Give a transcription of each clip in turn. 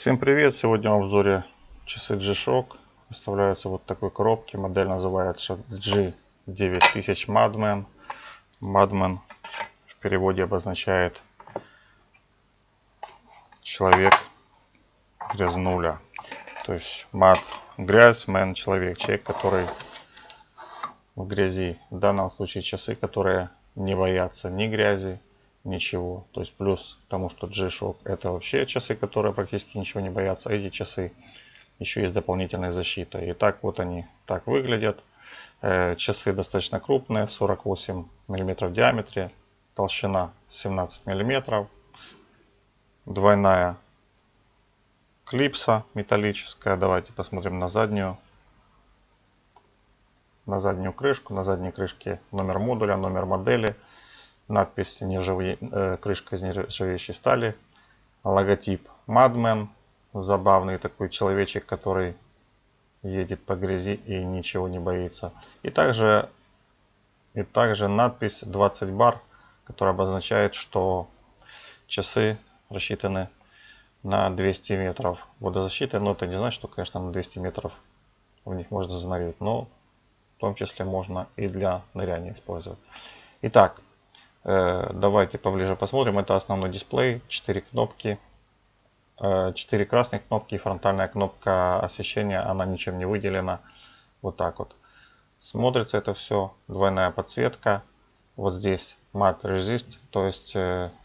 Всем привет! Сегодня в обзоре часы G-Shock. Выставляются вот в такой коробке. Модель называется G9000 Madman. Madman в переводе обозначает человек грязнуля. То есть мад грязь, man человек, который в грязи. В данном случае часы, которые не боятся ни грязи, ничего. То есть плюс к тому, что G-Shock это вообще часы, которые практически ничего не боятся. Эти часы еще есть дополнительная защита. И так вот они так выглядят. Часы достаточно крупные, 48 мм в диаметре, толщина 17 мм, двойная клипса металлическая. Давайте посмотрим на заднюю крышку. На задней крышке номер модуля, номер модели, надпись крышка из нержавеющей стали, логотип Madman, забавный такой человечек, который едет по грязи и ничего не боится. И также надпись 20 бар, которая обозначает, что часы рассчитаны на 200 метров водозащиты. Но это не значит, что, конечно, на 200 метров в них можно занырять, но в том числе можно и для ныряния использовать. Итак, давайте поближе посмотрим. Это основной дисплей, 4 кнопки. 4 красных кнопки и фронтальная кнопка освещения, она ничем не выделена. Вот так вот. Смотрится это все. Двойная подсветка. Вот здесь Matte Resist, то есть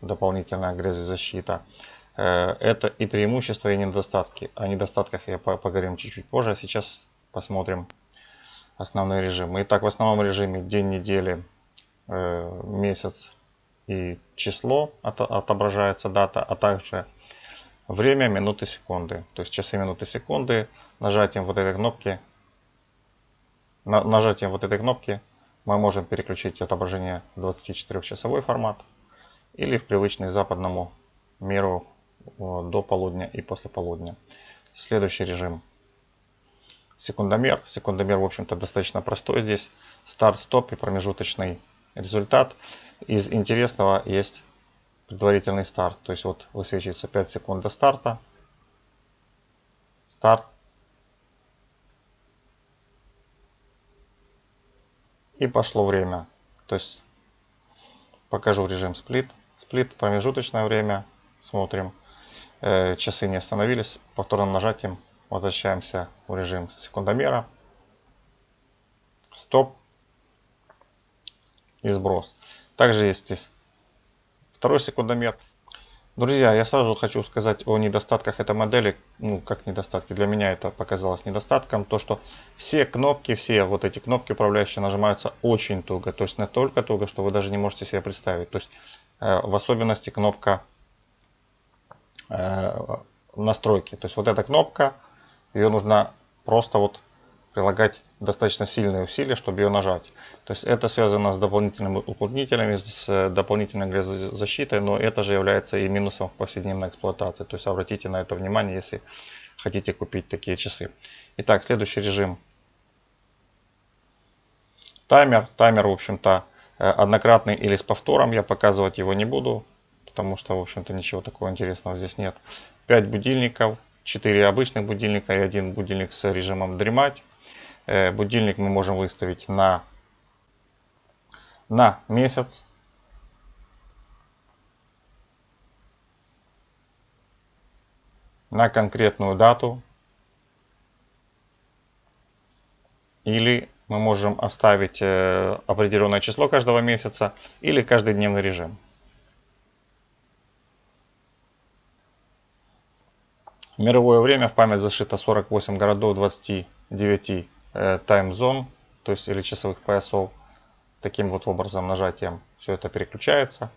дополнительная грязезащита. Это и преимущества, и недостатки. О недостатках я поговорим чуть-чуть позже. А сейчас посмотрим основные режимы. Итак, в основном режиме день недели, месяц и число отображается, дата, а также время, минуты, секунды. То есть часы, минуты, секунды. Нажатием вот этой кнопки мы можем переключить отображение в 24-часовой формат или в привычный западному миру до полудня и после полудня. Следующий режим. Секундомер. Секундомер, в общем-то, достаточно простой здесь. Старт, стоп и промежуточный результат. Из интересного есть предварительный старт. То есть вот высвечивается 5 секунд до старта. Старт. И пошло время. То есть покажу режим сплит. Сплит, промежуточное время. Смотрим. Часы не остановились. Повторным нажатием возвращаемся в режим секундомера. Стоп. И сброс. Также есть здесь второй секундомер. Друзья, я сразу хочу сказать о недостатках этой модели. Ну, как недостатки. Для меня это показалось недостатком. То, что все вот эти кнопки управляющие нажимаются очень туго. То есть настолько туго, что вы даже не можете себе представить. То есть в особенности кнопка настройки. То есть вот эта кнопка, ее нужно просто вот прилагать достаточно сильные усилия, чтобы ее нажать. То есть это связано с дополнительными уплотнителями, с дополнительной грязозащитой, но это же является и минусом в повседневной эксплуатации. То есть обратите на это внимание, если хотите купить такие часы. Итак, следующий режим. Таймер. Таймер, в общем-то, однократный или с повтором. Я показывать его не буду, потому что, в общем-то, ничего такого интересного здесь нет. 5 будильников, 4 обычных будильника и 1 будильник с режимом дремать. Будильник мы можем выставить на месяц. На конкретную дату. Или мы можем оставить определенное число каждого месяца или каждый дневный режим. Мировое время в память зашито 48 городов, 29 таймзон, то есть или часовых поясов. Таким вот образом нажатием все это переключается.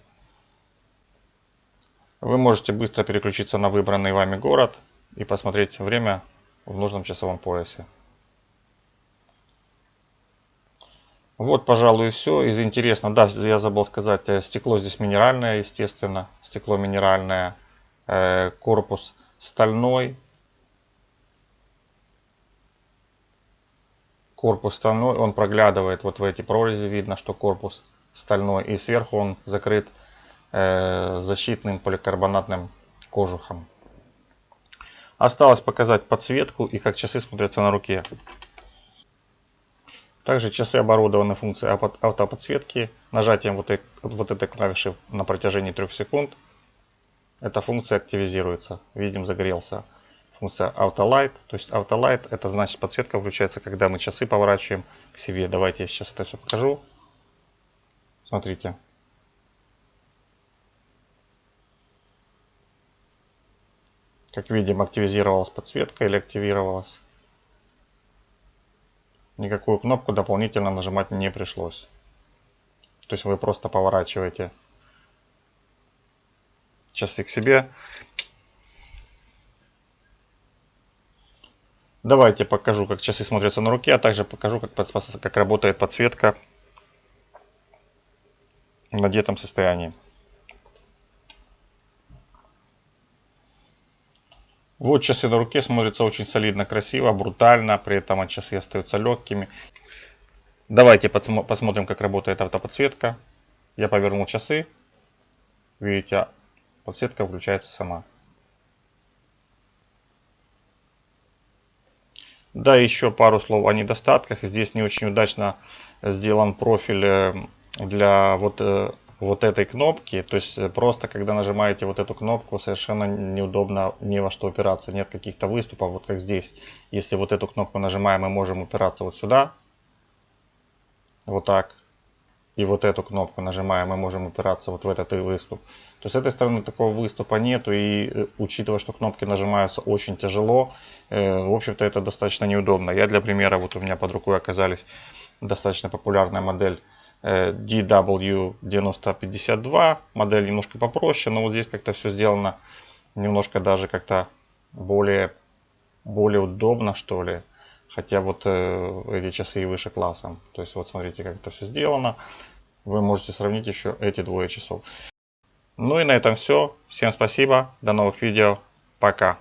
Вы можете быстро переключиться на выбранный вами город и посмотреть время в нужном часовом поясе. Вот, пожалуй, и все. Из интересного, да, я забыл сказать, стекло здесь минеральное, естественно. Стекло минеральное, корпус стальной. Корпус стальной, он проглядывает вот в эти прорези, видно, что корпус стальной. И сверху он закрыт защитным поликарбонатным кожухом. Осталось показать подсветку и как часы смотрятся на руке. Также часы оборудованы функцией автоподсветки. Нажатием вот этой клавиши на протяжении 3 секунд эта функция активизируется. Видим, загорелся функция Auto Light. То есть Auto Light это значит подсветка включается, когда мы часы поворачиваем к себе. Давайте я сейчас это все покажу. Смотрите. Как видим, активизировалась подсветка или активировалась. Никакую кнопку дополнительно нажимать не пришлось. То есть вы просто поворачиваете часы к себе. Давайте покажу, как часы смотрятся на руке, а также покажу, как работает подсветка в надетом состоянии. Вот часы на руке смотрятся очень солидно, красиво, брутально, при этом часы остаются легкими. Давайте посмотрим, как работает автоподсветка. Я повернул часы. Видите, подсветка включается сама. Да, еще пару слов о недостатках. Здесь не очень удачно сделан профиль для вот этой кнопки. То есть просто когда нажимаете вот эту кнопку, совершенно неудобно ни во что упираться. Нет каких-то выступов, вот как здесь. Если вот эту кнопку нажимаем, мы можем упираться вот сюда. Вот так. И вот эту кнопку нажимаем, мы можем упираться вот в этот выступ. То есть с этой стороны такого выступа нету. И учитывая, что кнопки нажимаются очень тяжело, в общем-то это достаточно неудобно. Я для примера, вот у меня под рукой оказались достаточно популярная модель DW9052. Модель немножко попроще, но вот здесь как-то все сделано немножко даже как-то более удобно, что ли. Хотя вот эти часы и выше классом. То есть вот смотрите, как это все сделано. Вы можете сравнить еще эти двое часов. Ну и на этом все. Всем спасибо. До новых видео. Пока.